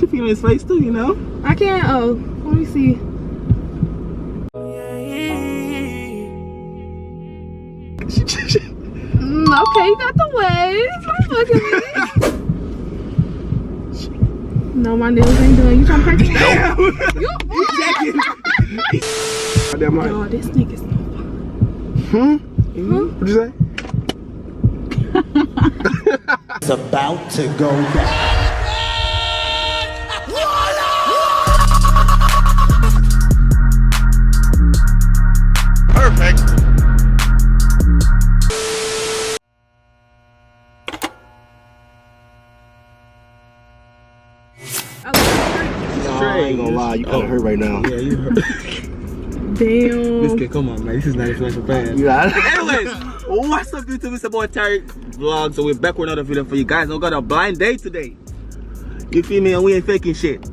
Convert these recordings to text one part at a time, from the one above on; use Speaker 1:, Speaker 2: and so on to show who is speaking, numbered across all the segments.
Speaker 1: your feet on his face too, you know?
Speaker 2: I can't. Oh, let me see. Okay, you got the waves. Don't look at me. No, my nails ain't done. You trying to practice? Oh, this nigga's no fun.
Speaker 3: What'd you say?
Speaker 4: It's about to go down.
Speaker 3: Perfect.
Speaker 1: I ain't gonna lie, you kinda hurt right now. Yeah, you hurt.
Speaker 2: Damn.
Speaker 1: This kid, come on, man. This is not a special pass. Anyways, what's up, YouTube? It's about Tariq Vlog. So we're back with another video for you guys. We got a blind date today. You feel me? And we ain't faking shit.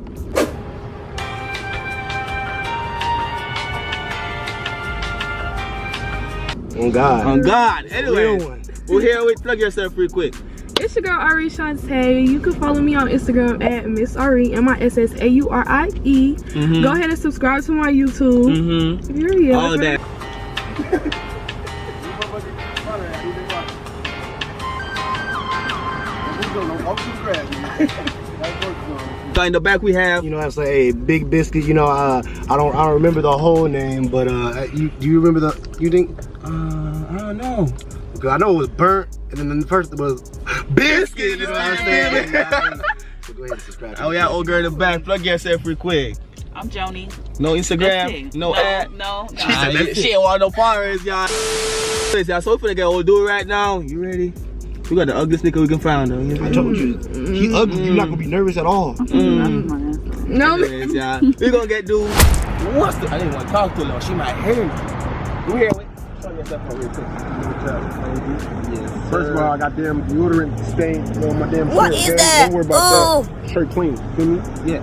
Speaker 1: On God. On God. Anyway, we're here with plug yourself real quick.
Speaker 2: It's your girl Ari Shantae. You can follow me on Instagram at Miss Ari, MISSAURIE. Go ahead and subscribe to my YouTube. Period.
Speaker 1: All that. In the back we have,
Speaker 5: you know, I say, hey, Big Biscuit. You know, I don't remember the whole name, but do you remember the? You think? I don't know. Because I know it was Burnt, and then the first was Biscuit. You know what I'm saying? So go ahead and subscribe.
Speaker 1: Oh yeah, old girl in the back. Plug yourself real quick.
Speaker 6: I'm Joni.
Speaker 1: No Instagram, no ad.
Speaker 6: No.
Speaker 1: She ain't want no followers, y'all. So we're finna get old dude right now. You ready? We got the ugliest nigga we can find though.
Speaker 5: I told you, he ugly. You're not gonna be nervous at all.
Speaker 2: No.
Speaker 1: Anyways, y'all, we gonna get dude. What's the? I didn't want to talk to her. She might hear me. You here? Wait. Show yourself out real quick. Yes.
Speaker 3: First of all, I got damn deodorant stain on my damn shirt.
Speaker 6: What is that?
Speaker 3: Don't worry about that. Shirt clean. Feel me?
Speaker 1: Yeah.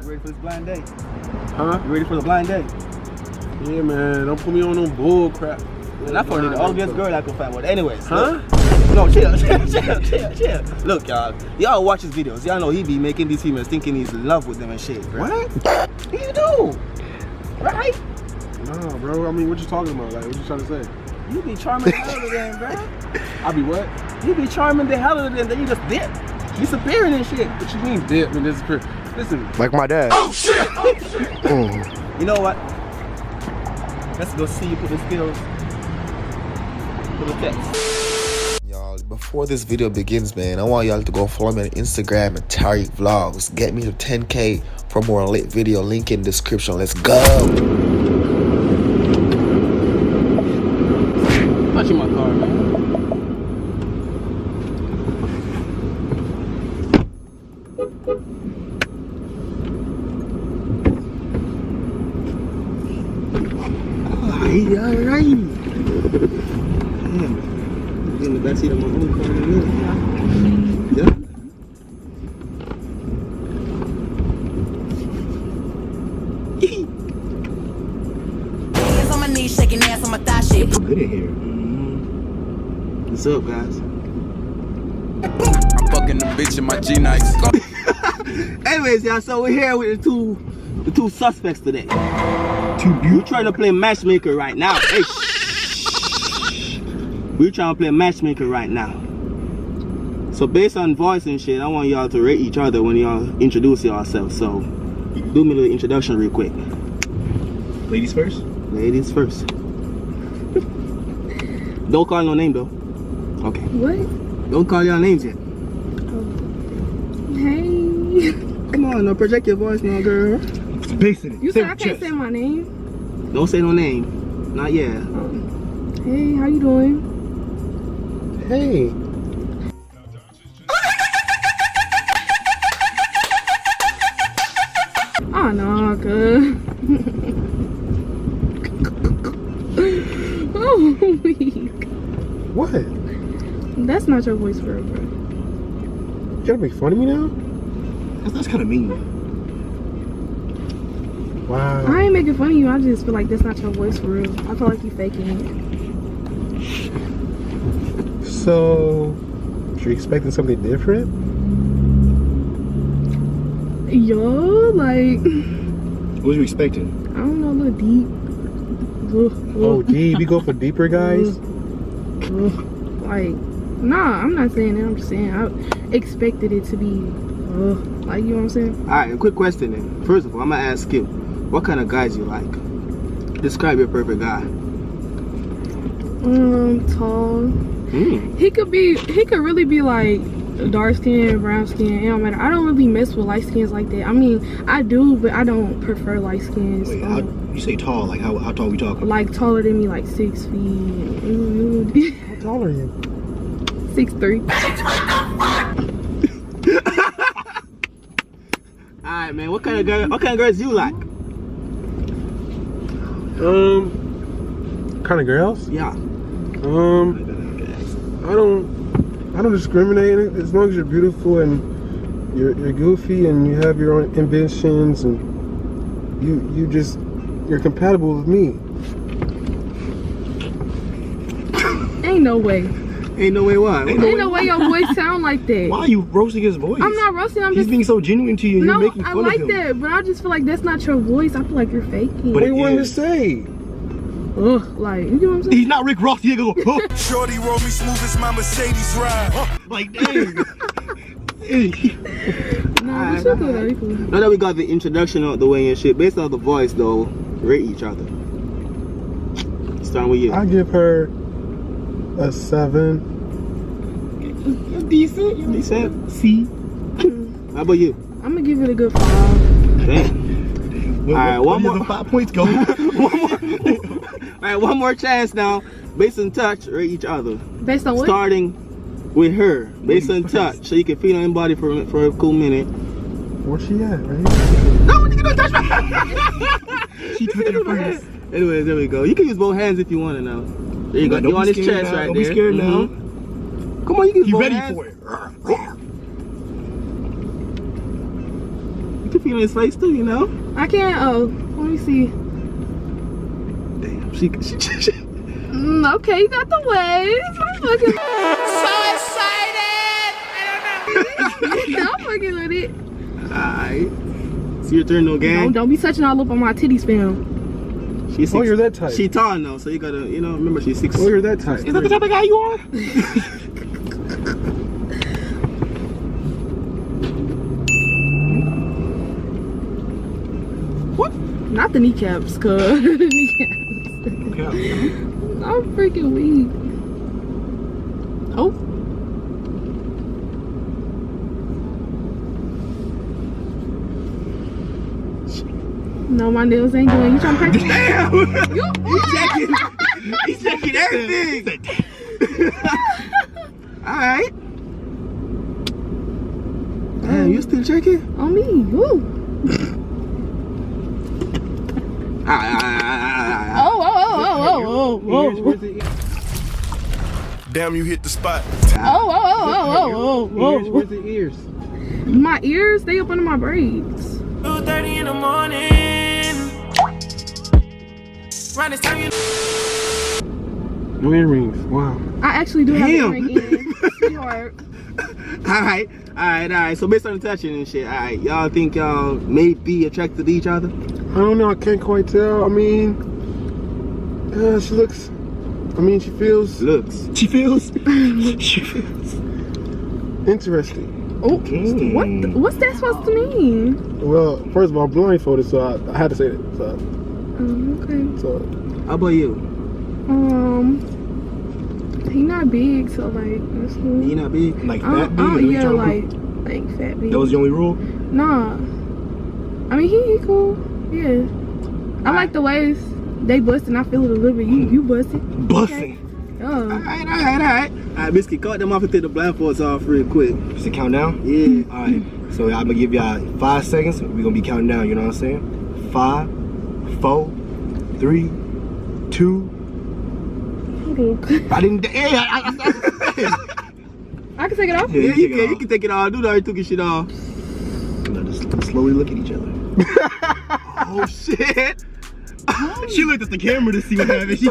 Speaker 1: You ready for this blind date?
Speaker 3: Huh?
Speaker 1: You ready for the blind date?
Speaker 3: Yeah, man. Don't put me on no bull crap.
Speaker 1: And I probably the ugliest girl I could find. But anyways,
Speaker 3: huh?
Speaker 1: No, chill. Look, y'all watch his videos. Y'all know he be making these females thinking he's in love with them and shit, bro.
Speaker 3: What?
Speaker 1: You do, right?
Speaker 3: Nah, bro. I mean, what you talking about? Like, what you trying to say?
Speaker 1: You be charming the hell out of them, bro.
Speaker 3: I be what?
Speaker 1: You be charming the hell out of them, then you just dip. Disappearing and shit.
Speaker 3: What you mean dip and disappear? Listen.
Speaker 5: Like my dad.
Speaker 3: Oh shit!
Speaker 1: You know what? Let's go see you put the skills. For the text.
Speaker 7: Y'all, before this video begins, man, I want y'all to go follow me on Instagram at Tariq Vlogs. Get me to 10K for more lit video. Link in description. Let's go.
Speaker 1: Touching my car, man. Alright. Damn. I'm in the backseat of my own car in a minute. Yeah.
Speaker 6: Hands on my knees, shaking ass on my thigh shit.
Speaker 5: It's good in here.
Speaker 1: What's up, guys?
Speaker 8: I'm fucking the bitch in my G-Nikes.
Speaker 1: Anyways, y'all, so we're here with the two suspects today. We're trying to play matchmaker right now. Hey, we're trying to play matchmaker right now. So based on voice and shit, I want y'all to rate each other when y'all introduce yourselves. So do me a little introduction real quick.
Speaker 5: Ladies first.
Speaker 1: Ladies first. Don't call no name though. Okay.
Speaker 2: What?
Speaker 1: Don't call y'all names yet.
Speaker 2: Hey.
Speaker 1: Come on, now project your voice now, girl.
Speaker 5: Basing it.
Speaker 2: You said I can't say my name.
Speaker 1: Don't say no name. Not yet.
Speaker 2: Hey, how you doing?
Speaker 5: Hey.
Speaker 2: Oh no, good. Oh, weak.
Speaker 5: What?
Speaker 2: That's not your voice for real, bro.
Speaker 5: You gotta make fun of me now? That's kind of mean. Wow.
Speaker 2: I ain't making fun of you. I just feel like that's not your voice for real. I feel like you faking it.
Speaker 5: So, you're expecting something different?
Speaker 2: Yo, like,
Speaker 5: What you expecting?
Speaker 2: I don't know, a little deep.
Speaker 3: Oh, deep. We go for deeper guys.
Speaker 2: Like, nah, I'm not saying that. I'm just saying I expected it to be, like, you know what I'm saying?
Speaker 1: All right, a quick question then. First of all, I'm gonna ask you, what kind of guys you like? Describe your perfect guy.
Speaker 2: Tall. He could really be like dark skin, brown skin. It don't matter. I don't really mess with light skins like that. I mean, I do, but I don't prefer light skins.
Speaker 5: Wait, you say tall? Like how tall we talking?
Speaker 2: Like taller than me, like 6 feet.
Speaker 3: How tall are you?
Speaker 2: 6'3".
Speaker 1: All right, man. What kind of girls you like?
Speaker 3: Kind of girls?
Speaker 1: Yeah.
Speaker 3: I don't discriminate as long as you're beautiful and you're goofy and you have your own ambitions and you're compatible with me.
Speaker 2: Ain't no way.
Speaker 1: Ain't no way what?
Speaker 2: Ain't no way your voice sound like that.
Speaker 5: Why are you roasting his voice?
Speaker 2: I'm not roasting. I'm
Speaker 5: He's
Speaker 2: just
Speaker 5: being so genuine to you. And
Speaker 2: no.
Speaker 5: You're making
Speaker 2: I
Speaker 5: fun
Speaker 2: like
Speaker 5: of him.
Speaker 2: that, but I just feel like that's not your voice. I feel like you're faking.
Speaker 5: But
Speaker 3: What do you want to say?
Speaker 2: Like, you know what I'm saying?
Speaker 5: He's not Rick Ross. He go. Huh?
Speaker 8: Shorty roll me smooth as my Mercedes ride.
Speaker 5: Like dang.
Speaker 2: Nah, we should do that. We cool.
Speaker 1: Now that we got the introduction out the way and shit, based on the voice though, rate each other. Starting with you.
Speaker 3: I give her a 7.
Speaker 1: Decent. Decent. C. How about you?
Speaker 2: I'm gonna give it a good 5.
Speaker 1: Damn. All right, one more.
Speaker 5: 5 points go.
Speaker 1: All right, one more chance now. Based on touch, rate each other.
Speaker 2: Based on what?
Speaker 1: Starting with her, based on touch, so you can feel on body for a cool minute.
Speaker 3: Where's she at, right?
Speaker 1: No, you don't touch me.
Speaker 5: She took it first.
Speaker 1: Anyways, there we go. You can use both hands if you want to now. There you go.
Speaker 5: Don't
Speaker 1: You on
Speaker 5: be
Speaker 1: his
Speaker 5: scared
Speaker 1: chest
Speaker 5: now.
Speaker 1: right
Speaker 5: Don't
Speaker 1: there.
Speaker 5: be scared now.
Speaker 1: Come on, you can use
Speaker 5: He
Speaker 1: both
Speaker 5: ready
Speaker 1: hands.
Speaker 5: for it.
Speaker 1: You can feel on his face too, you know.
Speaker 2: I can't. Oh, let me see.
Speaker 1: Damn, she
Speaker 2: Okay, you got the waves. I'm fucking. So excited. I'm fucking with it.
Speaker 1: Alright. It's your turn, no gang.
Speaker 2: Don't be touching all up on my titties, fam.
Speaker 1: She's
Speaker 3: Oh, you're that type.
Speaker 1: She tall now, so you gotta, you know, remember she's 6.
Speaker 3: Oh, you're that type.
Speaker 5: Is that the type of guy you are?
Speaker 1: What?
Speaker 2: Not the kneecaps, cuz. The kneecaps. I'm freaking weak. Oh. No, my nails ain't going. You trying to practice?
Speaker 1: Damn! He's checking everything. Alright. Damn, you still checking?
Speaker 2: On me. Woo.
Speaker 8: Damn, you hit the spot.
Speaker 3: Where's the ears?
Speaker 2: My ears, they up under my braids.
Speaker 6: 2:30 in the morning. Right this time you.
Speaker 3: No earrings. Wow.
Speaker 2: I actually do have
Speaker 1: Damn.
Speaker 2: a ring in. Sweetheart.
Speaker 1: Alright. So based on the touching and shit, alright, y'all think y'all may be attracted to each other?
Speaker 3: I don't know. I can't quite tell. I mean, she looks. I mean, she feels
Speaker 1: Looks.
Speaker 5: She feels.
Speaker 3: interesting.
Speaker 2: Oh, what's that supposed to mean?
Speaker 3: Well, first of all, I'm blindfolded, so I had to say it. So,
Speaker 2: Okay.
Speaker 1: How about you?
Speaker 2: He not big, so like that's cool.
Speaker 1: You not big?
Speaker 5: Like fat big. Is what you
Speaker 2: Yeah,
Speaker 5: trying to
Speaker 2: like fat big.
Speaker 5: That was the only rule.
Speaker 2: Nah. I mean he cool. Yeah. I like the ways they bustin'. I feel it a little bit. You bustin'.
Speaker 5: Busting.
Speaker 2: Oh.
Speaker 1: Alright. Alright, Biscuit, cut them off and take the blindfolds off real quick.
Speaker 5: Just to count down?
Speaker 1: Yeah.
Speaker 5: Alright. So I'm gonna give y'all 5 seconds. We're gonna be counting down, you know what I'm saying? 5, 4, 3, 2. I didn't. Hey,
Speaker 2: I can take it off.
Speaker 5: Yeah,
Speaker 1: Yeah,
Speaker 5: you
Speaker 1: you can take it off. Dude already took his shit off.
Speaker 5: Just slowly look at each other.
Speaker 1: Oh shit.
Speaker 5: She looked at the camera to see what happened.
Speaker 1: She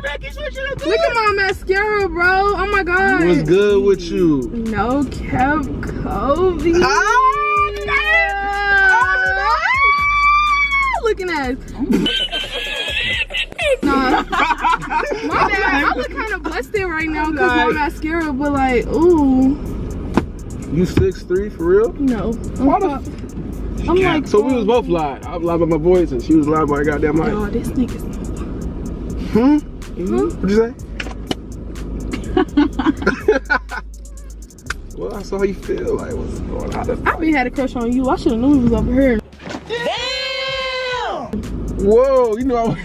Speaker 1: making sure she look good.
Speaker 2: Look at my mascara, bro. Oh my god.
Speaker 3: What's good with you?
Speaker 2: No cap Kobe. eyes. Nah. My bad. I look kind of busted right now because my mascara, but like, ooh.
Speaker 3: You 6'3" for real?
Speaker 2: No. I'm like,
Speaker 3: so we was both lied. I lied by my voice and she was lying by her goddamn mic.
Speaker 2: Oh, this nigga's.
Speaker 3: What'd you say? Well, I saw how you feel. Like, what's going on?
Speaker 2: I been had a crush on you. I should have known he was over here.
Speaker 3: Damn! Whoa, you know.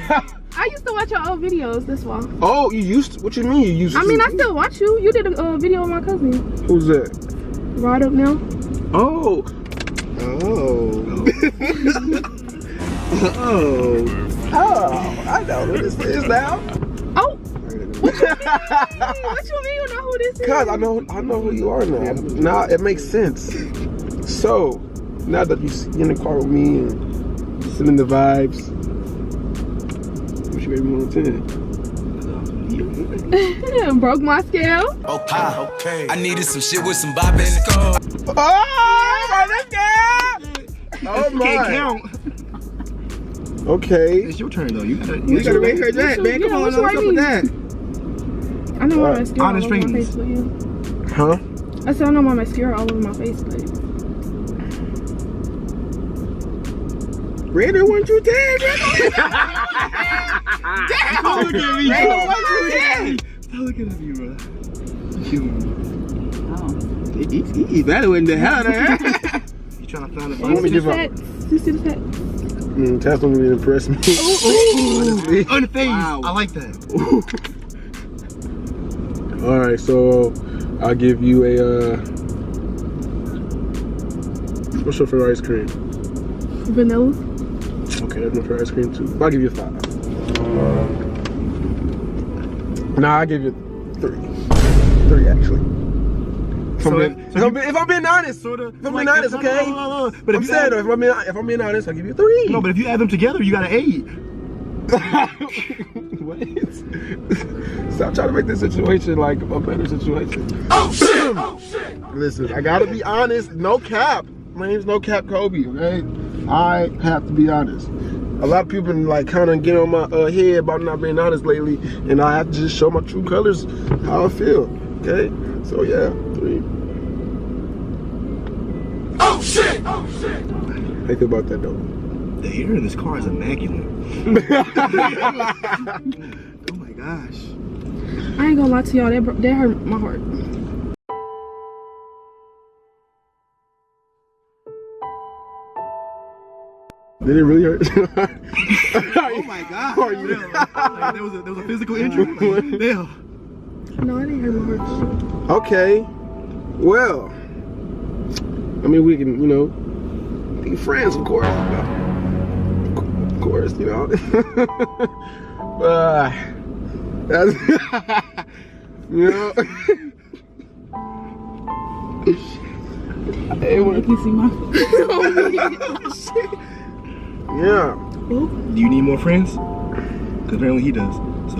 Speaker 2: I used to watch your old videos. That's why.
Speaker 3: Oh, you used to? What you mean you used to?
Speaker 2: I mean, I still watch you. You did a video with my cousin.
Speaker 3: Who's that?
Speaker 2: Right up now.
Speaker 3: Oh. I know who this is now.
Speaker 2: Oh. What you mean you know who this is?
Speaker 3: Cause I know who you are now. Now it makes sense. So now that you're in the car with me and sending the vibes, what you made me want to 10?
Speaker 2: Broke my scale.
Speaker 8: Okay. I needed some shit with some bop in it.
Speaker 3: Oh my!
Speaker 5: Can't count.
Speaker 3: Okay.
Speaker 5: It's your turn though. You gotta
Speaker 3: rate her that, man. Come on, what's up with that?
Speaker 2: I know my mascara all
Speaker 5: honest
Speaker 2: over my
Speaker 5: strangers.
Speaker 2: face, but yeah.
Speaker 3: Huh?
Speaker 2: I said I know my mascara all over my face, but
Speaker 3: Randall, 1 through 10.
Speaker 5: Damn! Look at me,
Speaker 3: Randall, 1 through 10.
Speaker 5: Stop looking at me, bro.
Speaker 1: He evaluating the hell out of her.
Speaker 5: You trying to find the
Speaker 3: Let me give up.
Speaker 2: you see the fat?
Speaker 3: Taz don't really impress me. Honestly.
Speaker 5: Unfazed.
Speaker 1: Wow.
Speaker 5: I like that.
Speaker 3: All right, so I'll give you a what's your favorite ice cream?
Speaker 2: Vanilla.
Speaker 3: Okay, that's my favorite ice cream too. I'll give you a 5. Nah, I'll give you 3. 3 actually. If I'm being honest, if I'm being honest, okay?
Speaker 5: But
Speaker 3: I'm saying, if I'm being honest, I'll give you 3.
Speaker 5: No, but if you add them together, you got an 8.
Speaker 3: What? Stop trying to make this situation like a better situation.
Speaker 8: Oh shit!
Speaker 3: Listen, I gotta be honest. No cap. My name's No Cap Kobe. Okay, I have to be honest. A lot of people been like kind of getting on my head about not being honest lately, and I have to just show my true colors, how I feel. Okay, so yeah, 3.
Speaker 8: Oh shit!
Speaker 3: How you feel about that though?
Speaker 5: The air in this car is immaculate. Oh my gosh.
Speaker 2: I ain't gonna lie to y'all, that hurt my heart.
Speaker 3: Did it really hurt?
Speaker 5: Oh my god.
Speaker 3: Are you?
Speaker 5: Like, there was a physical injury. Like, damn.
Speaker 2: No, it didn't hurt my heart.
Speaker 3: Okay. Well, I mean, we can, be friends, of course. Of course, that's, Hey,
Speaker 2: You can see my
Speaker 3: yeah.
Speaker 5: Do you need more friends? Because apparently he does. So.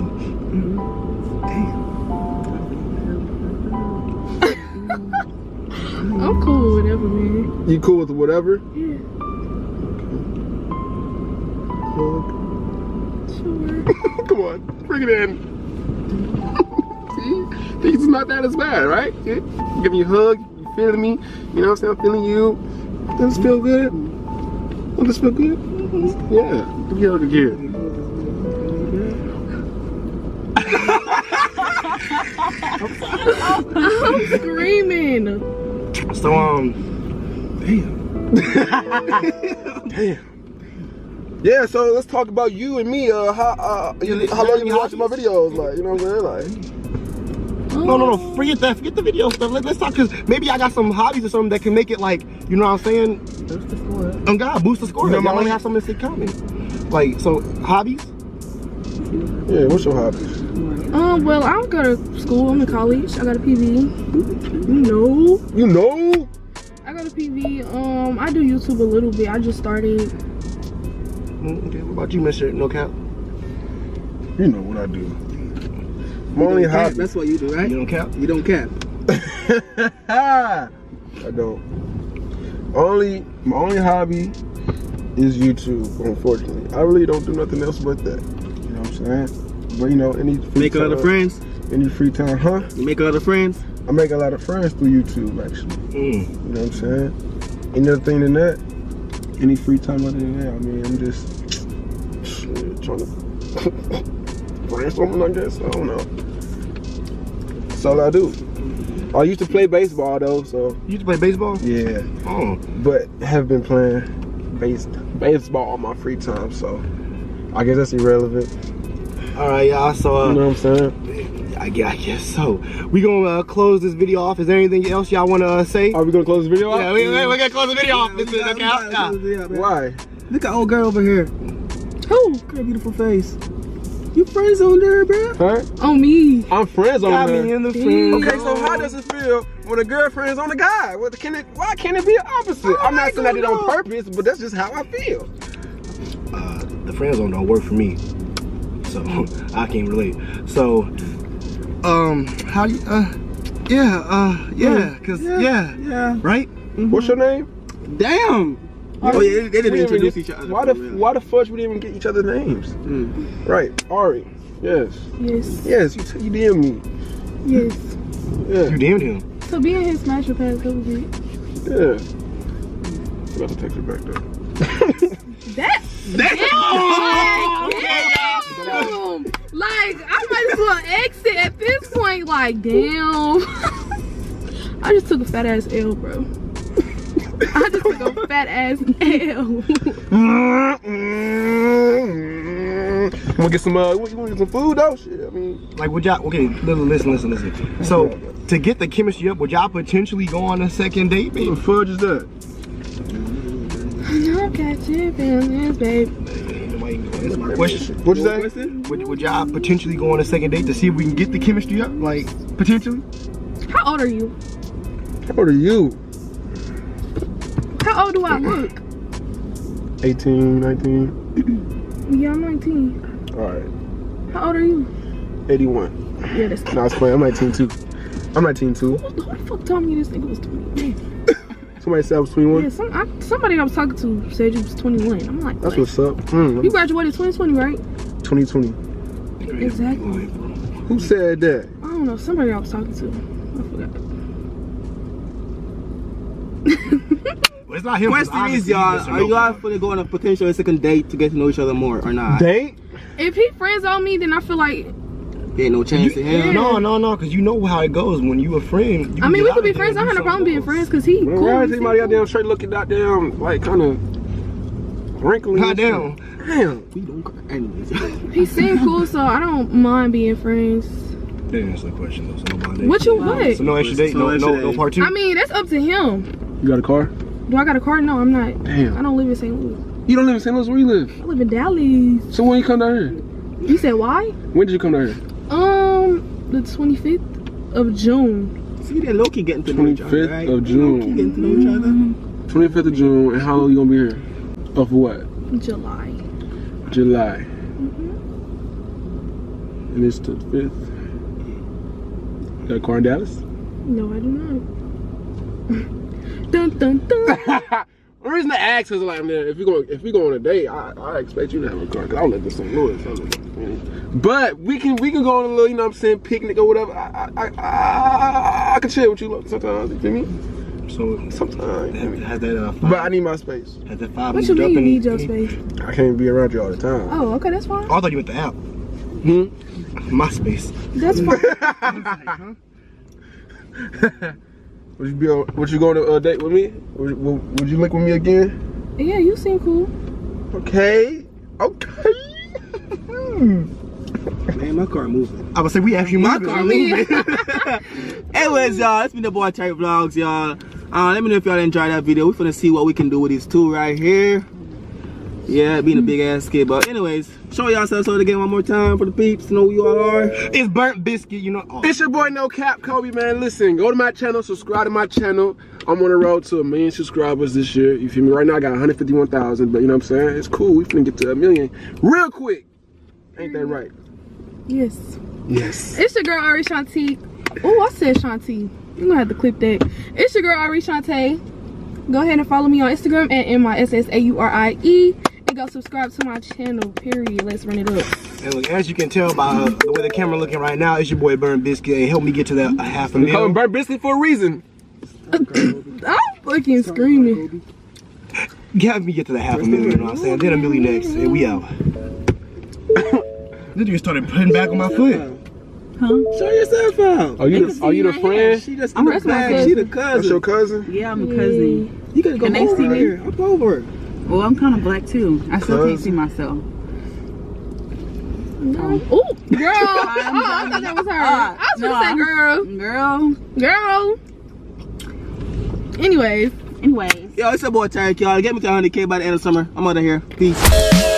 Speaker 5: Damn.
Speaker 2: I'm cool with whatever, man.
Speaker 3: You cool with whatever?
Speaker 2: Yeah. Sure.
Speaker 3: Come on, bring it in. See? Things is not that as bad, right? Yeah. Giving you a hug, you feeling me, you know what I'm saying? I'm feeling you. Does this feel good? Does this feel good? Yeah. Give me a hug again.
Speaker 2: I'm screaming.
Speaker 5: So, damn.
Speaker 3: Damn. Yeah, so let's talk about you and me. How long you been watching my videos? Like, you know what I'm saying? Like,
Speaker 5: No. Forget that. Forget the video stuff. Let's talk, because maybe I got some hobbies or something that can make it like, you know what I'm saying?
Speaker 2: Boost the score.
Speaker 5: God, boost the score.
Speaker 3: You know,
Speaker 5: Y'all might have something in common. Like, so hobbies?
Speaker 3: yeah, what's your hobbies?
Speaker 2: Well, I don't go to school. I'm in college. I got a PV.
Speaker 3: You know?
Speaker 2: I got a PV. I do YouTube a little bit. I just started.
Speaker 5: Okay, what about you, Mr. No Cap?
Speaker 3: You know what I do. My only hobby.
Speaker 1: That's what you do, right?
Speaker 5: You don't cap?
Speaker 1: You don't cap.
Speaker 3: I don't. My only hobby is YouTube, unfortunately. I really don't do nothing else but that. You know what I'm saying? But you know, any free
Speaker 1: Make a lot of friends.
Speaker 3: Any free time, huh?
Speaker 1: You make a lot of friends.
Speaker 3: I make a lot of friends through YouTube, actually. You know what I'm saying? Any other thing than that, any free time other than that, I mean, I'm just trying to brand something, I guess. I don't know. That's all I do. I used to play baseball though, so.
Speaker 5: You used to play baseball?
Speaker 3: Yeah.
Speaker 5: Oh.
Speaker 3: But have been playing baseball on my free time, so I guess that's irrelevant.
Speaker 5: All right, y'all. So
Speaker 3: you know what I'm saying?
Speaker 5: I guess so. We gonna close this video off. Is there anything else y'all wanna say?
Speaker 3: Are we gonna close the video off?
Speaker 5: Yeah, we're gonna close the video off.
Speaker 3: Why?
Speaker 1: Look at old girl over here.
Speaker 2: Who?
Speaker 1: Girl, beautiful face. You friends on there, bro?
Speaker 3: Huh?
Speaker 2: On me.
Speaker 3: I'm friends on
Speaker 5: Got
Speaker 3: her.
Speaker 5: me in the friend.
Speaker 3: Okay, so how does it feel when a girlfriend's on a guy? Why can't it be an opposite? I'm not saying I did it on purpose, but that's just how I feel.
Speaker 5: The friend zone don't work for me, so I can't relate. So, how you? Yeah, right?
Speaker 3: What's your name?
Speaker 1: Damn. Oh yeah, they didn't introduce each other.
Speaker 3: Why the fudge we didn't even get each other's names? Right, Ari. Yes.
Speaker 2: Yes.
Speaker 3: Yes, you DM me.
Speaker 2: Yes.
Speaker 3: Yeah.
Speaker 5: You DM'd him.
Speaker 2: So being his smash your past couple bit.
Speaker 3: Yeah. I got to text her back though.
Speaker 2: Damn. Like, I might as well exit at this point. Like, damn. I just took a fat ass L, bro. I just took a fat ass L.
Speaker 3: Wanna get some you wanna get some food though? Shit, I mean,
Speaker 5: like, would y'all? Okay, listen. So, to get the chemistry up, would y'all potentially go on a second date, babe?
Speaker 3: what the fudge is that?
Speaker 2: No, catch it, feelings, babe.
Speaker 5: That's my question.
Speaker 3: What you say?
Speaker 5: Would y'all potentially go on a second date to see if we can get the chemistry up? Like, potentially?
Speaker 2: How old are you?
Speaker 3: How old are you?
Speaker 2: How old do I look?
Speaker 3: 18, 19.
Speaker 2: Yeah, I'm 19.
Speaker 3: Alright.
Speaker 2: How old are you?
Speaker 3: 81.
Speaker 2: Yeah, that's
Speaker 3: No, I was playing. I'm 19 too. I'm 19 too.
Speaker 2: Who the fuck told me this nigga was 21?
Speaker 3: Somebody said I was 21.
Speaker 2: Yeah, somebody I was talking to said you was 21. I'm like,
Speaker 3: That's
Speaker 2: what?
Speaker 3: what's up.
Speaker 2: You graduated 2020, right?
Speaker 3: 2020.
Speaker 2: Exactly.
Speaker 3: Who said that?
Speaker 2: I don't know. Somebody I was talking to. I forgot.
Speaker 5: Well, it's not him.
Speaker 1: Question is, y'all, are you all for to go on a potential second date to get to know each other more or not?
Speaker 3: Date?
Speaker 2: If he friends on me, then I feel like.
Speaker 1: There ain't no chance in hell.
Speaker 5: No, because you know how it goes when you a friend.
Speaker 2: I mean, we could be friends. I don't have no problem being friends because he cool.
Speaker 3: Why is anybody goddamn straight looking goddamn like kind of wrinkly?
Speaker 5: Goddamn.
Speaker 3: Damn.
Speaker 1: We don't cry. Anyways.
Speaker 2: He seemed cool, so I don't mind being friends.
Speaker 5: Didn't answer the question though. So no blind date.
Speaker 2: What you what?
Speaker 5: So no extra date. No part two.
Speaker 2: I mean, that's up to him.
Speaker 3: You got a car?
Speaker 2: Do I got a car? No, I'm not.
Speaker 3: Damn.
Speaker 2: I don't live in St. Louis.
Speaker 3: You don't live in St. Louis? Where you live?
Speaker 2: I live in Dallas.
Speaker 3: So when you come down here?
Speaker 2: You said why?
Speaker 3: When did you come down here?
Speaker 2: The 25th of June.
Speaker 1: See, they're low-key getting to know each other,
Speaker 3: 25th
Speaker 1: right?
Speaker 3: of June.
Speaker 1: Low-key getting to know each other.
Speaker 3: 25th of June, and how long you gonna be here? Of what?
Speaker 2: July.
Speaker 3: July. And it's the 5th. You got a car in Dallas?
Speaker 2: No, I do not. Dun dun dun.
Speaker 3: The reason I ask is like, man, if we go on a date, I expect you to have a car because I don't live in St. Louis. But we can go on a little, you know what I'm saying, picnic or whatever. I can chill with you sometimes. You feel me?
Speaker 5: So
Speaker 3: sometimes.
Speaker 5: Has that
Speaker 3: but I need my space.
Speaker 5: Has that 5
Speaker 2: What you mean you need your space?
Speaker 3: I can't be around you all the time.
Speaker 2: Oh, okay, that's fine.
Speaker 5: I thought you went the app. My space.
Speaker 2: That's fine.
Speaker 3: Would you go on a date with me? Would you link with me again?
Speaker 2: Yeah, you seem cool.
Speaker 3: Okay.
Speaker 1: Man, my car moving.
Speaker 5: I would say we actually
Speaker 1: My
Speaker 5: moving.
Speaker 1: car moving. Anyways, y'all, it's been the boy Terry Vlogs, y'all. Let me know if y'all enjoyed that video. We're finna see what we can do with these two right here. Yeah, being a big ass kid. But anyways, show yourselves out again one more time for the peeps to know who you all are.
Speaker 5: It's Burnt Biscuit, you know.
Speaker 3: It's your boy No Cap Kobe, man. Listen, go to my channel, subscribe to my channel. I'm on the road to 1 million subscribers this year. You feel me? Right now I got 151,000, but you know what I'm saying? It's cool. We finna get to 1 million real quick. Ain't that right?
Speaker 2: Yes.
Speaker 3: Yes.
Speaker 2: It's your girl Ari Shantae. Oh, I said Shantae. You're gonna have to clip that. It's your girl Ari Shantae. go ahead and follow me on Instagram at MISSAURIE. And go subscribe to my channel, period. Let's run it up.
Speaker 5: And look, as you can tell by the way the camera looking right now, it's your boy Burn Biscuit. And help me get to that half a
Speaker 3: Call him
Speaker 5: mil.
Speaker 3: Burnt Biscuit for a reason.
Speaker 2: I'm fucking screaming.
Speaker 5: Have me get to the half a million, you know what I'm saying? Then a million next, and we out. This dude started putting back on my foot.
Speaker 1: Show yourself out.
Speaker 3: Are you the friend?
Speaker 1: She just
Speaker 2: I'm
Speaker 1: in the
Speaker 2: that's my
Speaker 1: back.
Speaker 2: cousin.
Speaker 1: She the
Speaker 3: That's
Speaker 1: cousin.
Speaker 3: your cousin?
Speaker 9: Yeah, I'm a cousin.
Speaker 1: You gotta go
Speaker 9: And they
Speaker 1: over
Speaker 9: see me?
Speaker 1: here. Up over.
Speaker 9: Well, I'm kind of black too. I still can't see myself.
Speaker 2: Oh, girl. I thought that was her. I was gonna say girl. Anyways.
Speaker 9: Anyways.
Speaker 1: Yo, it's your boy Tarek, y'all. Get me to 100K by the end of summer. I'm out of here. Peace.